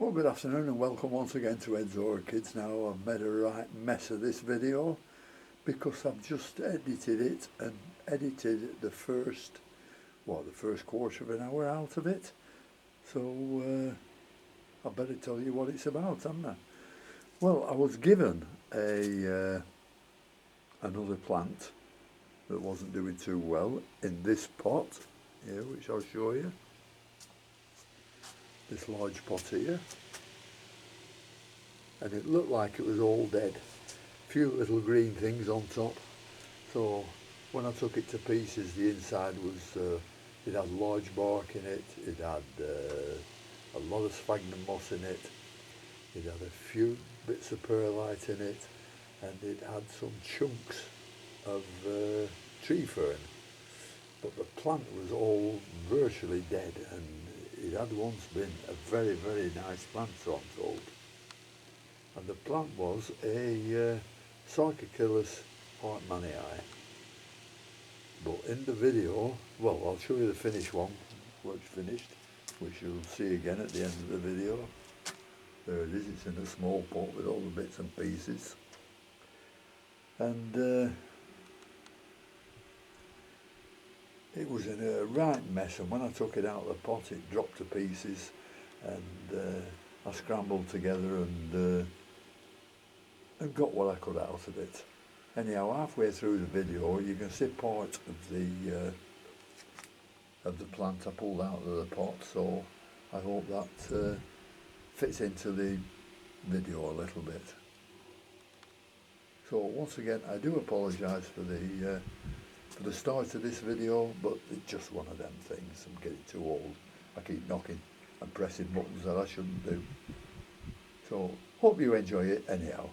Well, good afternoon and welcome once again to Ed's Orchids. Now I've made a right mess of this video because I've just edited it and edited the first quarter of an hour out of it. So I better tell you what it's about, haven't I? Well, I was given another plant that wasn't doing too well in this pot here, which I'll show you. This large pot here, and it looked like it was all dead. A few little green things on top. So when I took it to pieces, the inside was it had large bark in it. It had a lot of sphagnum moss in it. It had a few bits of perlite in it, and it had some chunks of tree fern. But the plant was all virtually dead, and it had once been a very, very nice plant, so I'm told. And the plant was a Sarcochilus hartmannii. But in the video, well, I'll show you the finished one, which you'll see again at the end of the video. There it is, it's in a small pot with all the bits and pieces. And it was in a right mess, and when I took it out of the pot it dropped to pieces, and I scrambled together and got what I could out of it. Anyhow, halfway through the video you can see part of the plant I pulled out of the pot, so I hope that fits into the video a little bit. So once again, I do apologise for the start of this video, but it's just one of them things. I'm getting too old. I keep knocking and pressing buttons that I shouldn't do. So hope you enjoy it anyhow.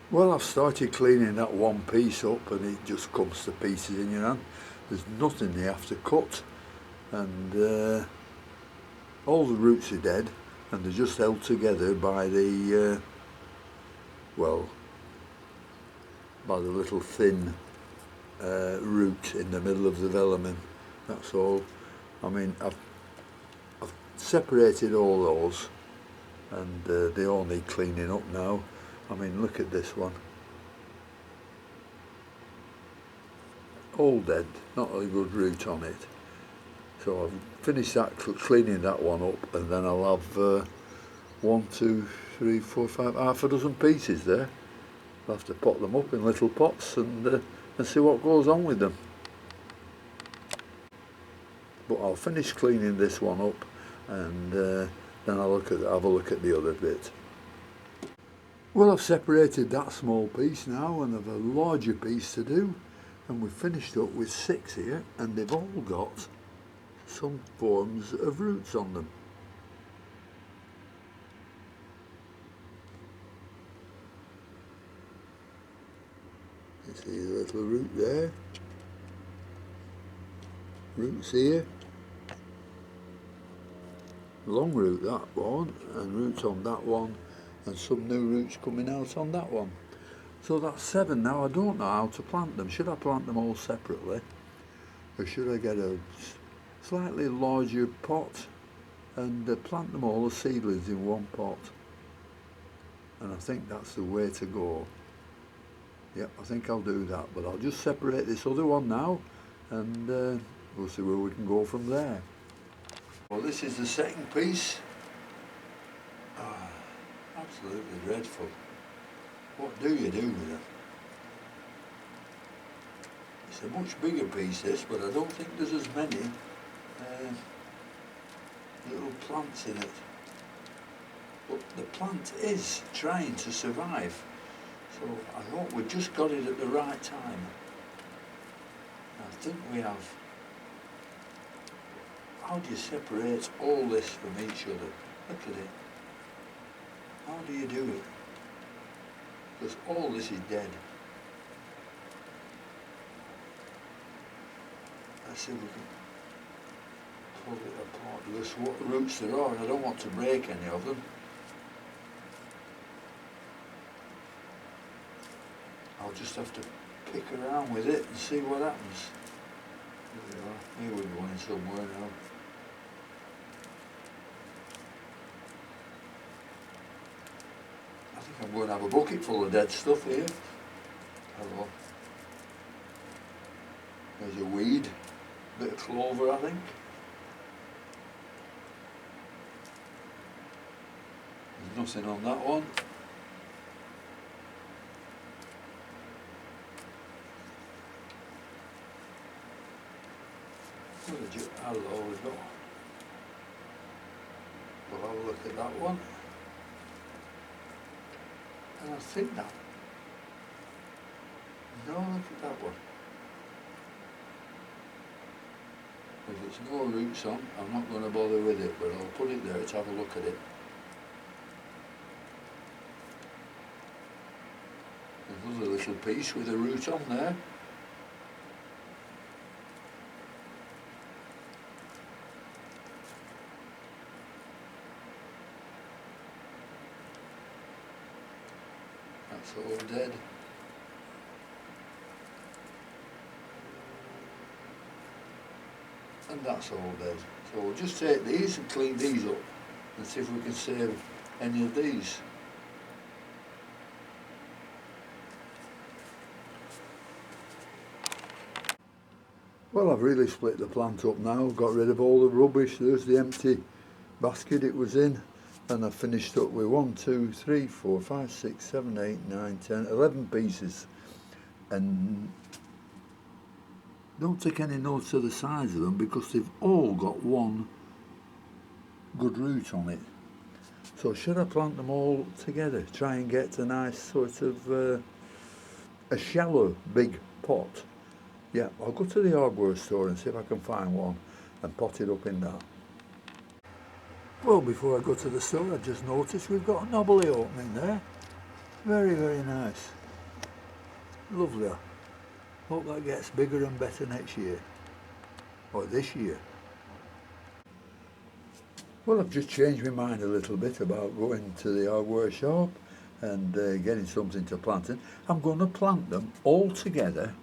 Well, I've started cleaning that one piece up and it just comes to pieces in your hand. There's nothing you have to cut, and all the roots are dead, and they're just held together by the by the little thin root in the middle of the velamen. That's all. I mean, I've separated all those, and they all need cleaning up now. I mean, look at this one. All dead, not a good root on it. So I've finished that, cleaning that one up, and then I'll have 1, 2, 3, 4, 5, half a dozen pieces there. I'll have to pot them up in little pots and see what goes on with them. But I'll finish cleaning this one up, and then I'll have a look at the other bit. Well, I've separated that small piece now, and I've a larger piece to do, and we've finished up with 6 here, and they've all got some forms of roots on them. You see the little root there, roots here, long root that one, and roots on that one, and some new roots coming out on that one. So that's 7 now. I don't know how to plant them. Should I plant them all separately, or should I get a slightly larger pot and plant them all as seedlings in one pot? And I think that's the way to go. Yep, I think I'll do that, but I'll just separate this other one now, and we'll see where we can go from there. Well, this is the second piece. Absolutely dreadful. What do you do with it? It's a much bigger piece, this, but I don't think there's as many little plants in it. But the plant is trying to survive, so I hope we've just got it at the right time. I think we have. How do you separate all this from each other? Look at it. How do you do it? Because all this is dead. Let's see if we can pull it apart. There's what roots there are, and I don't want to break any of them. I'll just have to pick around with it and see what happens. There we are. Here we're going somewhere now. I'm going to have a bucket full of dead stuff here. Hello. There's a weed, bit of clover I think. There's nothing on that one. Hello, we've got. We'll have a look at that one. And I think that. No, look at that one. If it's no roots on, I'm not going to bother with it, but I'll put it there to have a look at it. There's another little piece with a root on there. That's all dead. And that's all dead. So we'll just take these and clean these up and see if we can save any of these. Well, I've really split the plant up now, got rid of all the rubbish. There's the empty basket it was in, and I've finished up with 1, 2, 3, 4, 5, 6, 7, 8, 9, 10, 11 pieces. And don't take any notice of the size of them because they've all got one good root on it. So should I plant them all together? Try and get a nice sort of a shallow big pot. Yeah, I'll go to the hardware store and see if I can find one and pot it up in that. Well, before I go to the store, I just noticed we've got a knobbly opening there. Very, very nice. Lovely. Hope that gets bigger and better next year. Or this year. Well, I've just changed my mind a little bit about going to the hardware shop and getting something to plant in. I'm going to plant them all together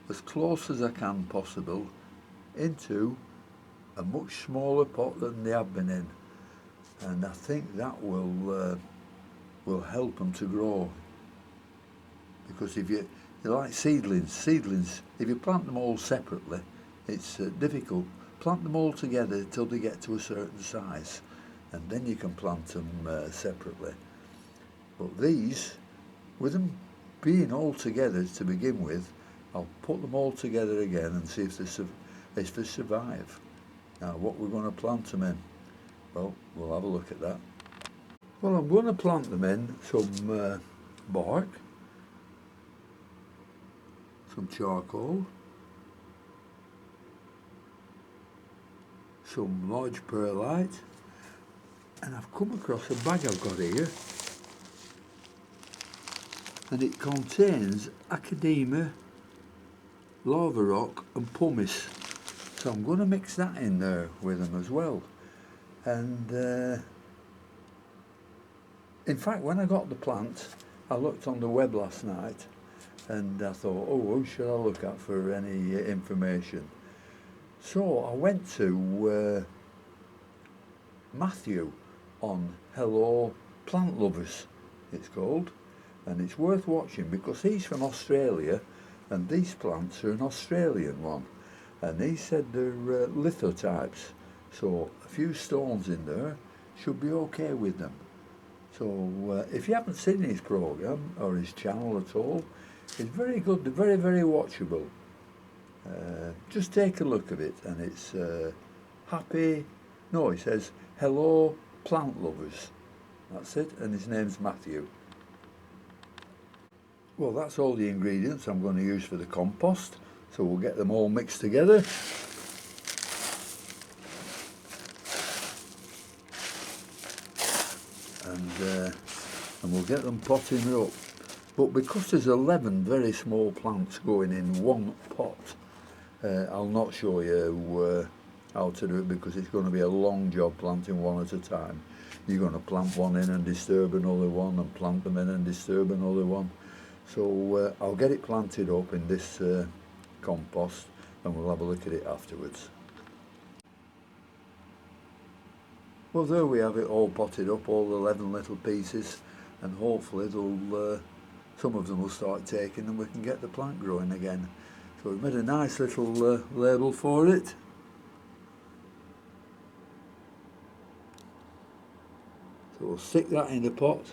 as close as I can possible into a much smaller pot than they have been in, and I think that will help them to grow, because if you like seedlings, if you plant them all separately it's difficult. Plant them all together till they get to a certain size and then you can plant them separately. But these, with them being all together to begin with, I'll put them all together again and see if they survive. Now what we're going to plant them in, well, we'll have a look at that. Well, I'm going to plant them in some bark, some charcoal, some large perlite, and I've come across a bag I've got here, and it contains academia, lava rock and pumice, so I'm going to mix that in there with them as well. And in fact, when I got the plant, I looked on the web last night and I thought, oh, who should I look at for any information? So I went to Matthew on Hello Plant Lovers, it's called, and it's worth watching because he's from Australia and these plants are an Australian one, and he said they're lithotypes, so a few stones in there should be okay with them. So if you haven't seen his program or his channel at all, it's very good, very, very watchable. Just take a look at it, and it's he says Hello Plant Lovers, that's it, and his name's Matthew. Well, that's all the ingredients I'm going to use for the compost, so we'll get them all mixed together. And we'll get them potting up. But because there's 11 very small plants going in one pot, I'll not show you how to do it because it's going to be a long job planting one at a time. You're going to plant one in and disturb another one, and plant them in and disturb another one. So I'll get it planted up in this compost and we'll have a look at it afterwards. Well, there we have it all potted up, all 11 little pieces, and hopefully they'll some of them will start taking and we can get the plant growing again. So we've made a nice little label for it. So we'll stick that in the pot,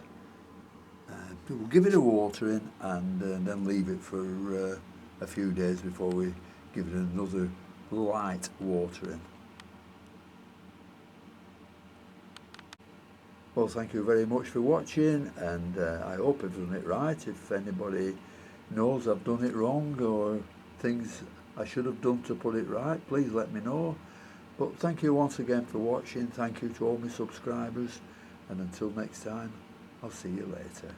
we'll give it a watering and then leave it for a few days before we give it another light watering. Well, thank you very much for watching, and I hope I've done it right. If anybody knows I've done it wrong or things I should have done to put it right, please let me know. But thank you once again for watching. Thank you to all my subscribers, and until next time, I'll see you later.